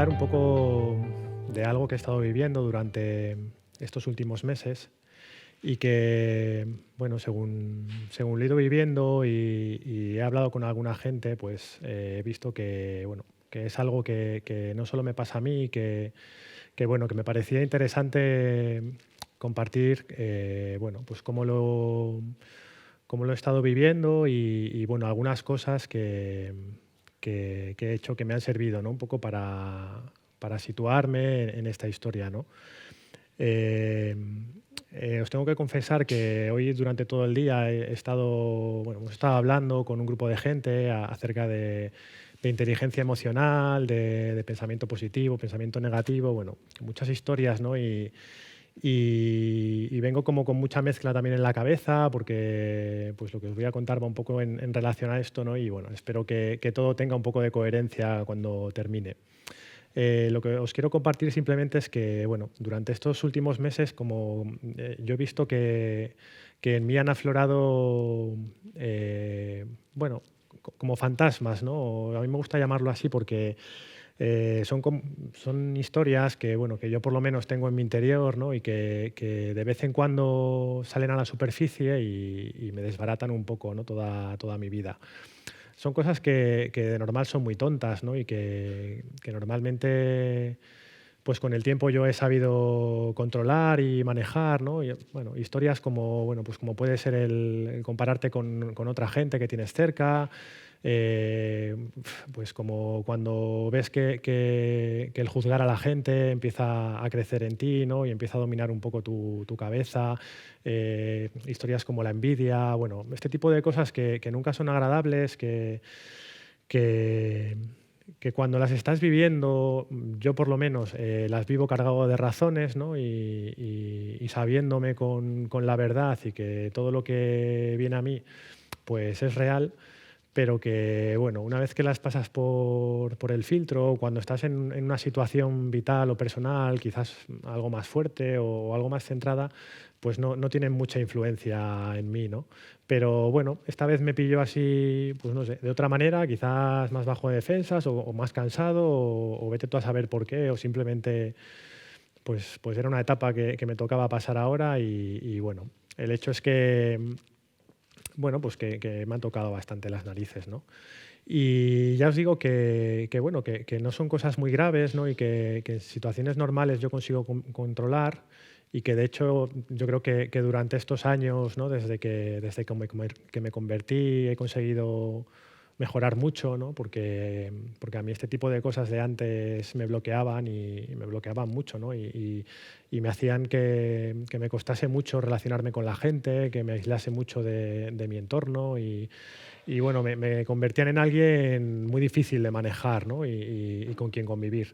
hablar un poco de algo que he estado viviendo durante estos últimos meses y que, bueno, según lo he ido viviendo y he hablado con alguna gente, pues he visto que, bueno, que es algo que no solo me pasa a mí, bueno, que me parecía interesante compartir, bueno, pues cómo lo he estado viviendo y, bueno, algunas cosas que he hecho que me han servido, ¿no? Un poco para situarme en esta historia, ¿no? Eh, Os tengo que confesar que hoy durante todo el día he estado, bueno, hemos estado hablando con un grupo de gente acerca de inteligencia emocional, de pensamiento positivo, pensamiento negativo, bueno, muchas historias, ¿no? Y vengo como con mucha mezcla también en la cabeza, porque pues lo que os voy a contar va un poco en relación a esto, ¿no? Y bueno, espero que todo tenga un poco de coherencia cuando termine. Lo que os quiero compartir simplemente es que, bueno, durante estos últimos meses, como yo he visto que en mí han aflorado, bueno, como fantasmas, ¿no? A mí me gusta llamarlo así porque son historias que, bueno, que yo por lo menos tengo en mi interior, ¿no? Y que de vez en cuando salen a la superficie y me desbaratan un poco, ¿no? Toda mi vida. Son cosas que de normal son muy tontas, ¿no? Y que normalmente, pues con el tiempo yo he sabido controlar y manejar, ¿no? Y, bueno, historias como, bueno, pues como puede ser el compararte con otra gente que tienes cerca, eh, pues como cuando ves que el juzgar a la gente empieza a crecer en ti, ¿no? Y empieza a dominar un poco tu cabeza, historias como la envidia, bueno, este tipo de cosas que nunca son agradables, que, que cuando las estás viviendo, yo por lo menos las vivo cargado de razones, ¿no? Y sabiéndome con la verdad y que todo lo que viene a mí pues es real, pero que, bueno, una vez que las pasas por el filtro, cuando estás en una situación vital o personal, quizás algo más fuerte o algo más centrada, pues no tienen mucha influencia en mí, ¿no? Pero bueno, esta vez me pilló así, pues no sé, de otra manera, quizás más bajo de defensas o más cansado o vete tú a saber por qué o simplemente pues era una etapa que me tocaba pasar ahora y bueno, el hecho es que bueno, pues que me han tocado bastante las narices, ¿no? Y ya os digo bueno, que no son cosas muy graves, ¿no? Y que en situaciones normales yo consigo controlar y que de hecho yo creo que durante estos años, ¿no? Que me convertí he conseguido mejorar mucho, ¿no? Porque a mí este tipo de cosas de antes me bloqueaban y me bloqueaban mucho, ¿no? Y me hacían que me costase mucho relacionarme con la gente, que me aislase mucho de mi entorno y bueno, me convertían en alguien muy difícil de manejar, ¿no? Y con quien convivir.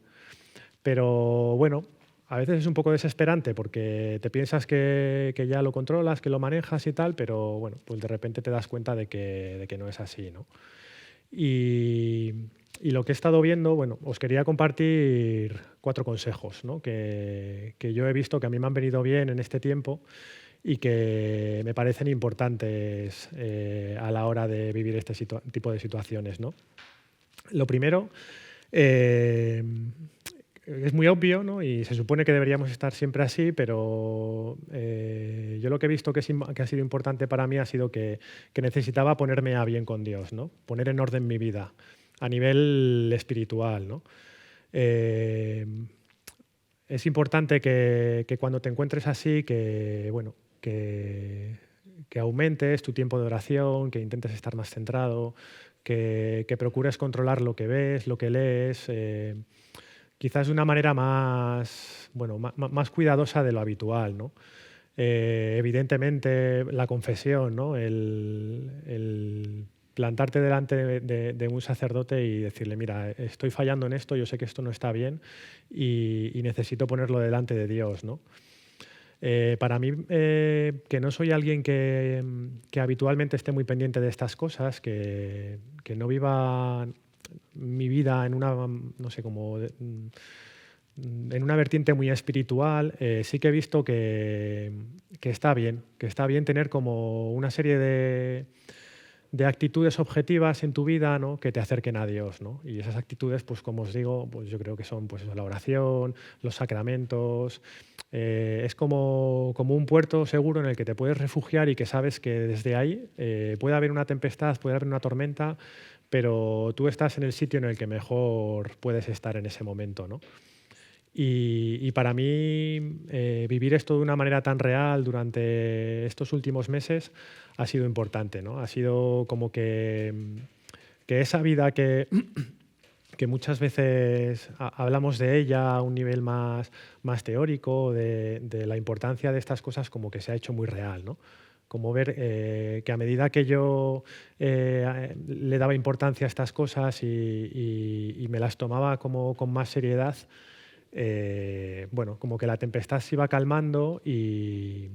Pero bueno, a veces es un poco desesperante porque te piensas que ya lo controlas, que lo manejas y tal, pero bueno, pues de repente te das cuenta de que no es así, ¿no? Y, y lo que he estado viendo, bueno, os quería compartir 4 consejos, ¿no? Que yo he visto que a mí me han venido bien en este tiempo y que me parecen importantes a la hora de vivir este tipo de situaciones, ¿no? Lo primero, eh, es muy obvio, ¿no? Y se supone que deberíamos estar siempre así, pero yo lo que he visto que ha sido importante para mí ha sido que necesitaba ponerme a bien con Dios, ¿no? Poner en orden mi vida a nivel espiritual, ¿no? Eh, es importante que cuando te encuentres así, bueno, que aumentes tu tiempo de oración, que intentes estar más centrado, que procures controlar lo que ves, lo que lees, quizás de una manera más, bueno, más cuidadosa de lo habitual, ¿no? Evidentemente, la confesión, ¿no? El plantarte delante de un sacerdote y decirle, mira, estoy fallando en esto, yo sé que esto no está bien y necesito ponerlo delante de Dios, ¿no? Para mí, que no soy alguien que habitualmente esté muy pendiente de estas cosas, que no viva mi vida en una, no sé, en una vertiente muy espiritual, sí que he visto que está bien tener como una serie de actitudes objetivas en tu vida, ¿no? Que te acerquen a Dios, ¿no? Y esas actitudes, pues como os digo, pues yo creo que son pues eso, la oración, los sacramentos. Es como un puerto seguro en el que te puedes refugiar y que sabes que desde ahí puede haber una tempestad, puede haber una tormenta, pero tú estás en el sitio en el que mejor puedes estar en ese momento, ¿no? Y para mí, vivir esto de una manera tan real durante estos últimos meses ha sido importante, ¿no? Ha sido como que esa vida que muchas veces hablamos de ella a un nivel más teórico, de la importancia de estas cosas, como que se ha hecho muy real, ¿no? Como ver que a medida que yo le daba importancia a estas cosas y me las tomaba como con más seriedad, bueno, como que la tempestad se iba calmando y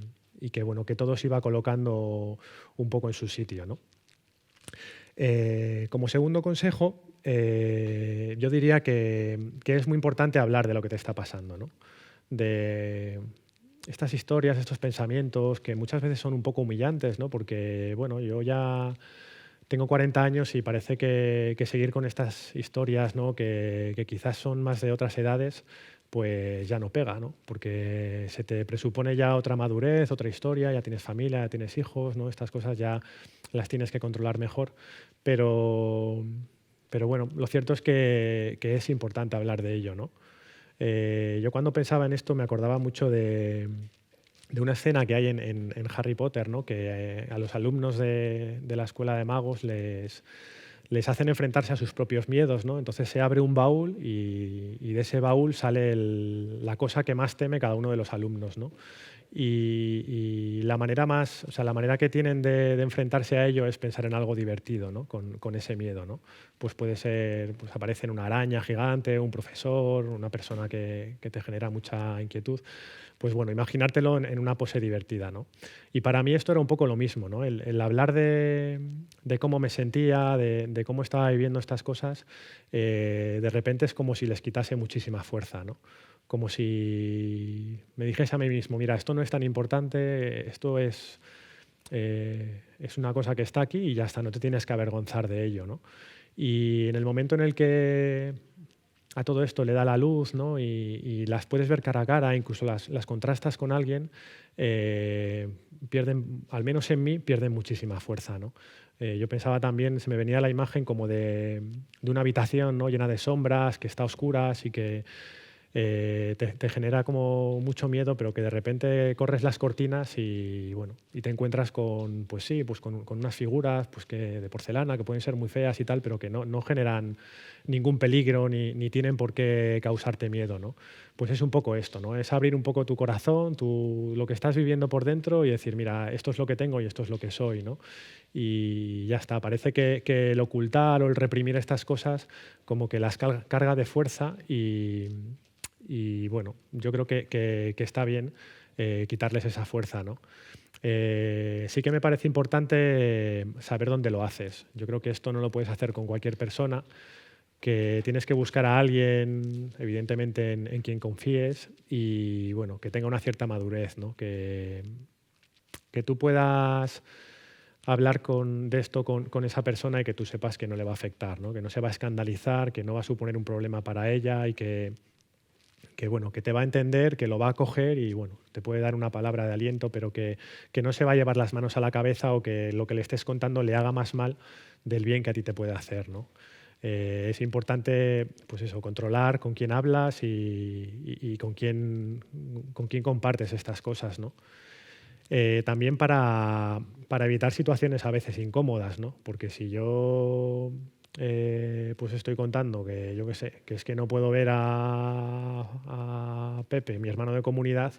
que, bueno, que todo se iba colocando un poco en su sitio, ¿no? Como segundo consejo, yo diría que es muy importante hablar de lo que te está pasando, ¿no? De estas historias, estos pensamientos que muchas veces son un poco humillantes, ¿no? Porque, bueno, yo ya tengo 40 años y parece que seguir con estas historias, ¿no? Que quizás son más de otras edades, pues ya no pega, ¿no? Porque se te presupone ya otra madurez, otra historia, ya tienes familia, ya tienes hijos, ¿no? Estas cosas ya las tienes que controlar mejor. Pero, pero bueno, lo cierto es que es importante hablar de ello, ¿no? Yo cuando pensaba en esto me acordaba mucho de una escena que hay en Harry Potter, ¿no? Que a los alumnos de la escuela de magos les hacen enfrentarse a sus propios miedos, ¿no? Entonces se abre un baúl y de ese baúl sale la cosa que más teme cada uno de los alumnos, ¿no? Y la manera más, o sea, la manera que tienen de enfrentarse a ello es pensar en algo divertido, ¿no? Con ese miedo, ¿no? Pues puede ser, pues aparece una araña gigante, un profesor, una persona que te genera mucha inquietud. Pues bueno, imaginártelo en una pose divertida, ¿no? Y para mí esto era un poco lo mismo, ¿no? El hablar de cómo me sentía, de cómo estaba viviendo estas cosas, de repente es como si les quitase muchísima fuerza, ¿no? Como si me dijese a mí mismo, mira, esto no es tan importante, esto es una cosa que está aquí y ya está, no te tienes que avergonzar de ello, ¿no? Y en el momento en el que a todo esto le da la luz, ¿no? Y las puedes ver cara a cara, incluso las contrastas con alguien, pierden, al menos en mí, pierden muchísima fuerza, ¿no? Yo pensaba también, se me venía la imagen como de una habitación, ¿no? Llena de sombras, que está a oscuras y que te genera como mucho miedo, pero que de repente corres las cortinas y, bueno, y te encuentras con, pues sí, pues con unas figuras pues de porcelana que pueden ser muy feas y tal, pero que no generan ningún peligro ni tienen por qué causarte miedo, ¿no? Pues es un poco esto, ¿no? Es abrir un poco tu corazón, lo que estás viviendo por dentro y decir, mira, esto es lo que tengo y esto es lo que soy, ¿no? Y ya está. Parece que el ocultar o el reprimir estas cosas como que las carga de fuerza y bueno, yo creo que está bien quitarles esa fuerza, ¿no? Sí que me parece importante saber dónde lo haces. Yo creo que esto no lo puedes hacer con cualquier persona, que tienes que buscar a alguien, evidentemente, en quien confíes y bueno, que tenga una cierta madurez, ¿no? Que tú puedas hablar de esto con esa persona y que tú sepas que no le va a afectar, ¿no? Que no se va a escandalizar, que no va a suponer un problema para ella y bueno, que te va a entender, que lo va a coger y bueno, te puede dar una palabra de aliento, pero que no se va a llevar las manos a la cabeza o que lo que le estés contando le haga más mal del bien que a ti te puede hacer, ¿no? Es importante, pues eso, controlar con quién hablas y con quién compartes estas cosas, ¿no? También para evitar situaciones a veces incómodas, ¿no? Porque si yo pues estoy contando que yo qué sé, que es que no puedo ver a Pepe, mi hermano de comunidad,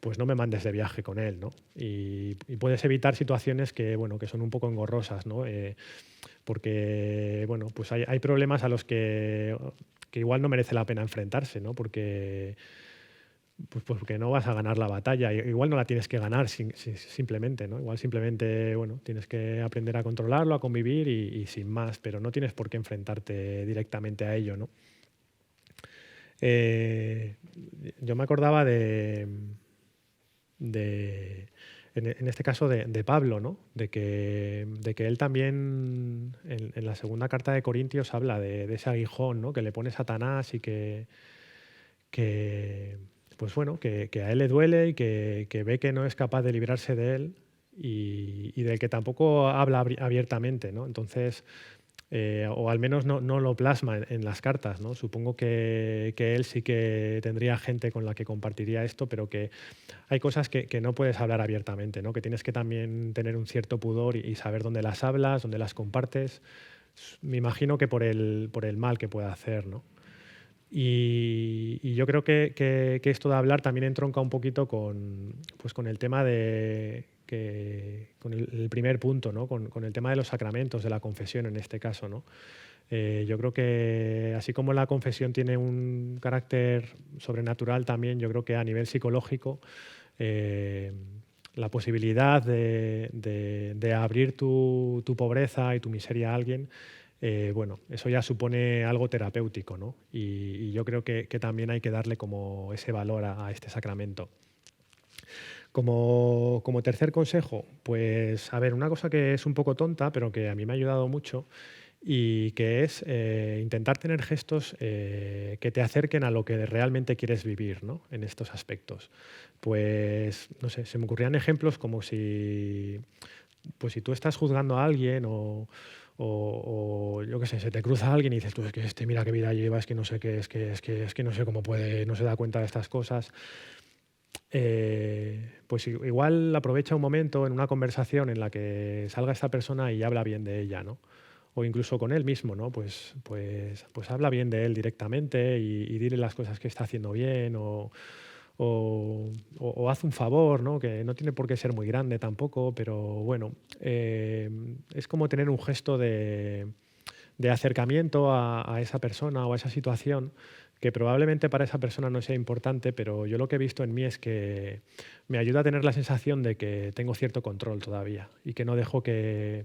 pues no me mandes de viaje con él, ¿no? Y puedes evitar situaciones que, bueno, que son un poco engorrosas, ¿no? Porque, bueno, pues hay problemas a los que igual no merece la pena enfrentarse, ¿no? Pues porque no vas a ganar la batalla. Igual no la tienes que ganar simplemente, ¿no? Igual simplemente, bueno, tienes que aprender a controlarlo, a convivir y sin más, pero no tienes por qué enfrentarte directamente a ello, ¿no? Eh, yo me acordaba de en este caso de Pablo, ¿no? De que él también en la segunda carta de Corintios habla de ese aguijón, ¿no? Que le pone Satanás y que, pues bueno, que a él le duele y que ve que no es capaz de librarse de él y del que tampoco habla abiertamente, ¿no? Entonces, o al menos no lo plasma en las cartas, ¿no? Supongo que él sí que tendría gente con la que compartiría esto, pero que hay cosas que no puedes hablar abiertamente, ¿no? Que tienes que también tener un cierto pudor y saber dónde las hablas, dónde las compartes. Me imagino que por el mal que pueda hacer, ¿no? Y yo creo que esto de hablar también entronca un poquito con el tema con el primer punto, ¿no? Con el tema de los sacramentos, de la confesión en este caso, ¿no? Yo creo que así como la confesión tiene un carácter sobrenatural también, yo creo que a nivel psicológico eh, la posibilidad de abrir tu pobreza y tu miseria a alguien, bueno, eso ya supone algo terapéutico, ¿no? Y yo creo que también hay que darle como ese valor a este sacramento. Como tercer consejo, pues a ver, una cosa que es un poco tonta, pero que a mí me ha ayudado mucho y que es intentar tener gestos que te acerquen a lo que realmente quieres vivir, ¿no? En estos aspectos. Pues, no sé, se me ocurrían ejemplos como pues si tú estás juzgando a alguien o yo qué sé, se te cruza alguien y dices tú, es que mira qué vida lleva, es que no sé qué, es que no sé cómo puede, no se da cuenta de estas cosas. Pues igual aprovecha un momento en una conversación en la que salga esta persona y habla bien de ella, ¿no? O incluso con él mismo, ¿no? Pues habla bien de él directamente y dile las cosas que está haciendo bien o haz un favor, ¿no? Que no tiene por qué ser muy grande tampoco, pero bueno, es como tener un gesto de acercamiento a esa persona o a esa situación que probablemente para esa persona no sea importante, pero yo lo que he visto en mí es que me ayuda a tener la sensación de que tengo cierto control todavía y que no dejo que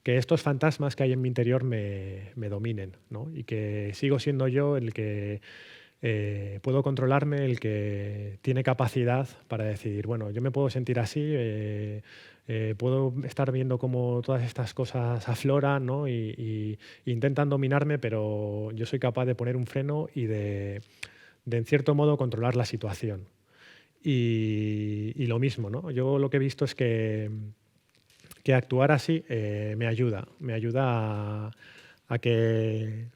estos fantasmas que hay en mi interior me dominen, ¿no? Y que sigo siendo yo el que puedo controlarme, el que tiene capacidad para decidir, bueno, yo me puedo sentir así, puedo estar viendo cómo todas estas cosas afloran, ¿no? Y intentan dominarme, pero yo soy capaz de poner un freno y de en cierto modo, controlar la situación. Y lo mismo, ¿no? Yo lo que he visto es que actuar así me ayuda a que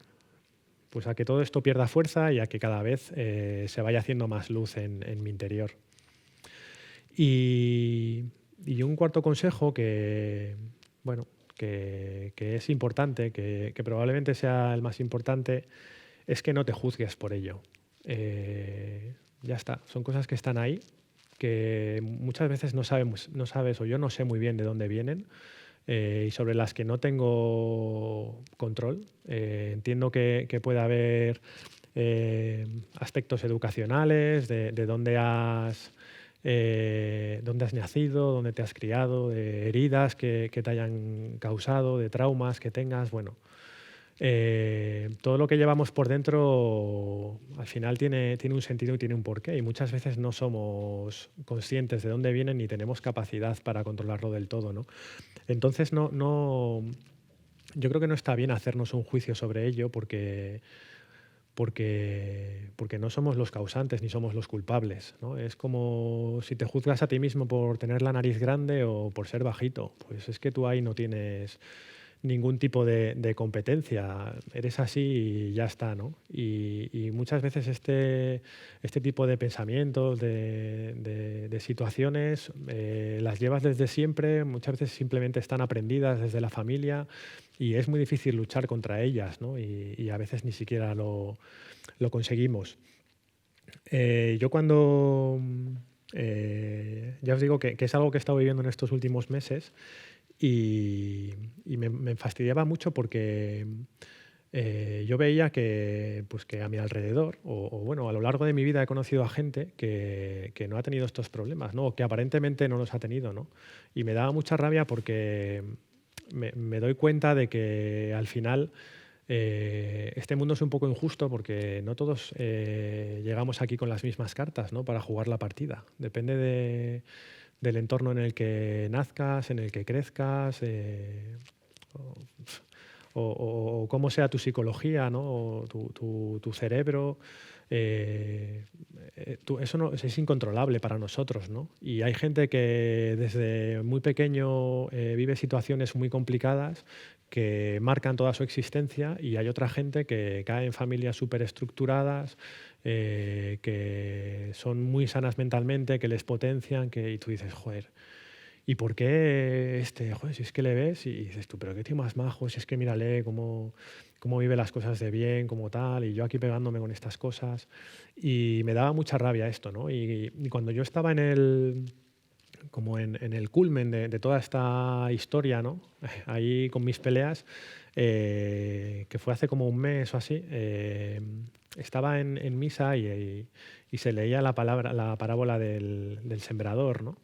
pues a que todo esto pierda fuerza y a que cada vez se vaya haciendo más luz en mi interior. Y un cuarto consejo bueno, que es importante, que probablemente sea el más importante, es que no te juzgues por ello. Ya está, son cosas que están ahí, que muchas veces no sabes o yo no sé muy bien de dónde vienen y sobre las que no tengo control. Entiendo que puede haber aspectos educacionales, de dónde has nacido, dónde te has criado, de heridas que te hayan causado, de traumas que tengas. Bueno, todo lo que llevamos por dentro al final tiene un sentido y tiene un porqué y muchas veces no somos conscientes de dónde vienen ni tenemos capacidad para controlarlo del todo, ¿no? Entonces yo creo que no está bien hacernos un juicio sobre ello porque no somos los causantes ni somos los culpables, ¿no? Es como si te juzgas a ti mismo por tener la nariz grande o por ser bajito, pues es que tú ahí no tienes ningún tipo de competencia, eres así y ya está, ¿no? Y muchas veces este tipo de pensamientos, de situaciones, las llevas desde siempre, muchas veces simplemente están aprendidas desde la familia y es muy difícil luchar contra ellas, ¿no? Y a veces ni siquiera lo conseguimos. Yo ya os digo que es algo que he estado viviendo en estos últimos meses y me fastidiaba mucho porque yo veía pues que a mi alrededor, o bueno, a lo largo de mi vida he conocido a gente que no ha tenido estos problemas, ¿no? O que aparentemente no los ha tenido, ¿no? Y me daba mucha rabia porque me doy cuenta de que al final este mundo es un poco injusto porque no todos llegamos aquí con las mismas cartas, ¿no? Para jugar la partida. Depende del entorno en el que nazcas, en el que crezcas, o cómo sea tu psicología, ¿no? O tu cerebro. Eso no, es incontrolable para nosotros, ¿no? Y hay gente que desde muy pequeño vive situaciones muy complicadas que marcan toda su existencia, y hay otra gente que cae en familias súper estructuradas, que son muy sanas mentalmente, que les potencian, y tú dices, joder, ¿y por qué joder, si es que le ves y dices tú, pero qué tío más majo, si es que mírale cómo vive las cosas de bien, como tal, y yo aquí pegándome con estas cosas? Y me daba mucha rabia esto, ¿no? Y cuando yo estaba en el culmen de toda esta historia, ¿no? Ahí con mis peleas, que fue hace como un mes o así, estaba en misa y se leía la parábola del sembrador, ¿no?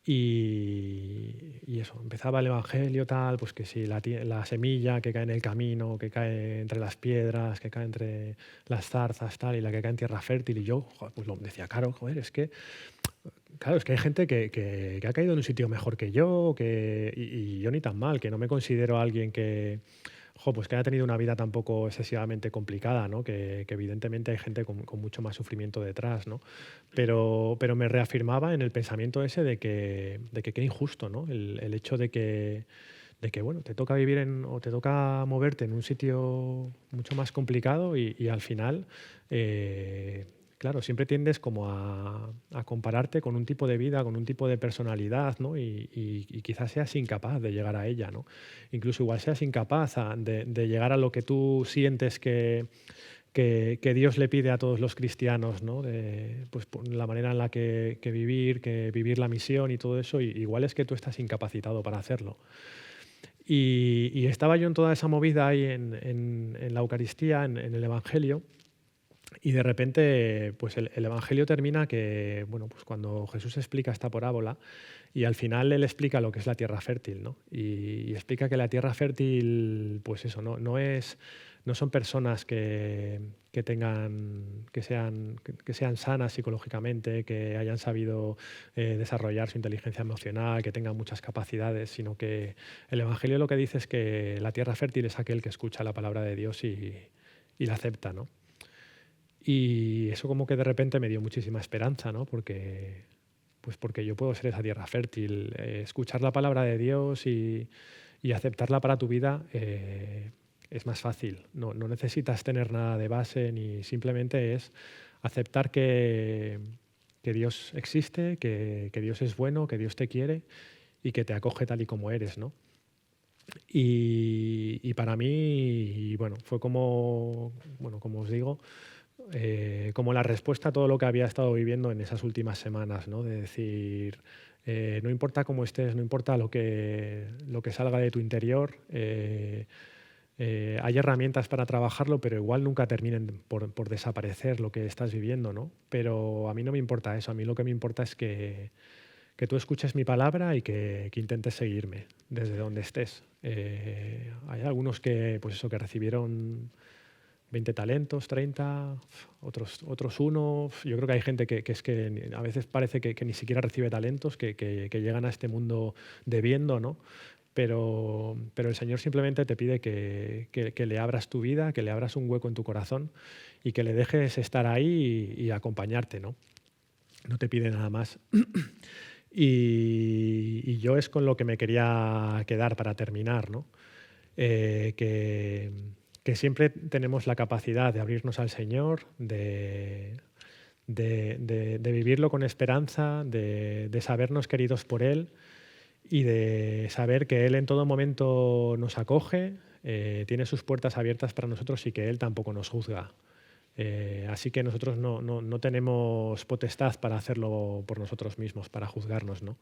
Y eso, empezaba el evangelio, tal, pues que si la semilla que cae en el camino, que cae entre las piedras, que cae entre las zarzas, tal, y la que cae en tierra fértil. Y yo, joder, pues lo decía, claro, joder, claro, es que hay gente que ha caído en un sitio mejor que yo, y yo ni tan mal, que no me considero alguien pues que haya tenido una vida tampoco excesivamente complicada, ¿no? Que evidentemente hay gente con mucho más sufrimiento detrás, ¿no? Pero me reafirmaba en el pensamiento ese de que qué injusto, ¿no? El hecho de que, bueno, te toca vivir o te toca moverte en un sitio mucho más complicado, y al final, claro, siempre tiendes como a compararte con un tipo de vida, con un tipo de personalidad, ¿no? Y quizás seas incapaz de llegar a ella, ¿no? Incluso igual seas incapaz de llegar a lo que tú sientes que Dios le pide a todos los cristianos, ¿no? Pues por la manera en la que vivir la misión y todo eso, y igual es que tú estás incapacitado para hacerlo. Y estaba yo en toda esa movida ahí en la Eucaristía, en el Evangelio, y de repente pues el Evangelio termina bueno, pues cuando Jesús explica esta parábola, y al final él explica lo que es la tierra fértil, ¿no? Y explica que la tierra fértil, pues eso, no son personas que sean sanas psicológicamente, que hayan sabido desarrollar su inteligencia emocional, que tengan muchas capacidades, sino que el Evangelio lo que dice es que la tierra fértil es aquel que escucha la palabra de Dios y la acepta, ¿no? Y eso como que de repente me dio muchísima esperanza, ¿no? Porque yo puedo ser esa tierra fértil. Escuchar la palabra de Dios y aceptarla para tu vida es más fácil. No necesitas tener nada de base, ni simplemente es aceptar que Dios existe, que Dios es bueno, que Dios te quiere y que te acoge tal y como eres, ¿no? Y para mí, bueno, fue bueno, como os digo, como la respuesta a todo lo que había estado viviendo en esas últimas semanas, ¿no? De decir, no importa cómo estés, no importa lo que salga de tu interior, hay herramientas para trabajarlo, pero igual nunca terminen por desaparecer lo que estás viviendo, ¿no? Pero a mí no me importa eso, a mí lo que me importa es que tú escuches mi palabra y que intentes seguirme desde donde estés. Hay algunos que recibieron 20 talentos, 30, otros uno. Yo creo que hay gente que es que a veces parece que ni siquiera recibe talentos, que llegan a este mundo debiendo, ¿no? Pero el Señor simplemente te pide que le abras tu vida, que le abras un hueco en tu corazón y que le dejes estar ahí y acompañarte, ¿no? No te pide nada más. Y yo es con lo que me quería quedar para terminar, ¿no? Que siempre tenemos la capacidad de abrirnos al Señor, de vivirlo con esperanza, de sabernos queridos por Él y de saber que Él en todo momento nos acoge, tiene sus puertas abiertas para nosotros y que Él tampoco nos juzga. Así que nosotros no tenemos potestad para hacerlo por nosotros mismos, para juzgarnos, ¿no?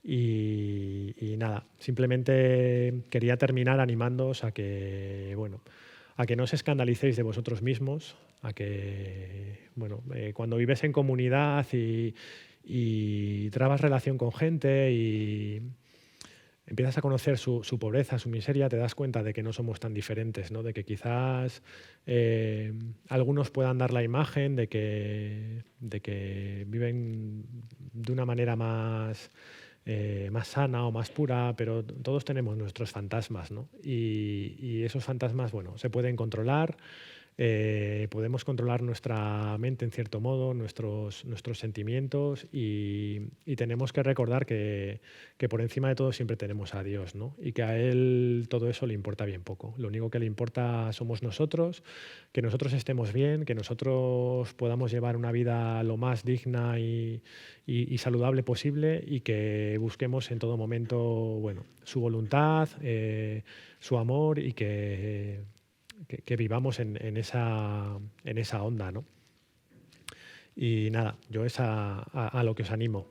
Y nada, simplemente quería terminar animándoos a que no os escandalicéis de vosotros mismos, a que, bueno, cuando vives en comunidad y trabas relación con gente empiezas a conocer su pobreza, su miseria, te das cuenta de que no somos tan diferentes, ¿no? De que quizás algunos puedan dar la imagen de que viven de una manera más sana o más pura, pero todos tenemos nuestros fantasmas, ¿no? Y esos fantasmas, bueno, se pueden controlar, podemos controlar nuestra mente en cierto modo, nuestros sentimientos y tenemos que recordar que por encima de todo siempre tenemos a Dios, ¿no? Y que a Él todo eso le importa bien poco. Lo único que le importa somos nosotros, que nosotros estemos bien, que nosotros podamos llevar una vida lo más digna y saludable posible y que busquemos en todo momento, bueno, su voluntad, su amor y que vivamos en esa onda, ¿no? Y nada, yo es a lo que os animo.